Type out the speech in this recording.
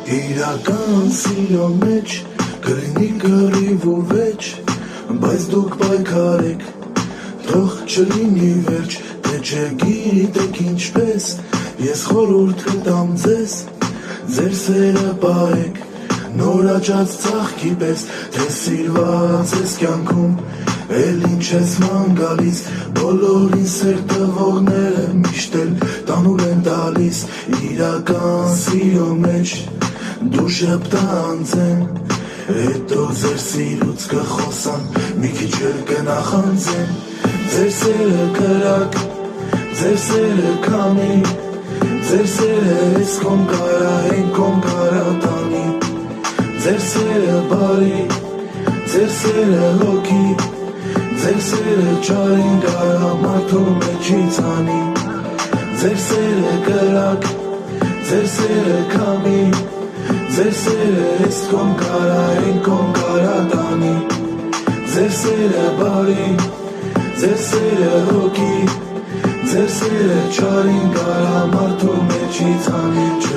Իրական սիրո մեջ կլինի կռիվ ու վեճ, բայց դուք պայքարեք, թող չլինի վերջ, թե չգիտեք ինչպես, ես խորհուրդ կտամ ձեզ, ձեր սերը պահեք, նոր աճած ծաղկի պես, թե սիրված ես կյանքում, էլ ինչ ես ման գալիս, բոլորին սեր տվողները միշտ էլ տանուլ են տալիս, իրական սիրո մեջ դու շպտանձեն, հետո ձեր սիրուց կխոսան, մի քիչ էլ կնախանձեն, ձեր սերը կրակ, ձեր սերը քամի, ձեր սերը ես կոմ կարա, են կոմ կարա տանի, ձեր սերը բարի, ձեր սերը հոգի, ձեր սերը չարին կարա մարդու մեջից անի, ձեր սերը կրակ, ձեր սերը քամի, ձեր սերը ես կոմ կարա, են կոմ կարա տանի, ձեր սերը բարի, ձեր սերը հոգի, ձեր սերը չարին կարա մարդու մեջից անի.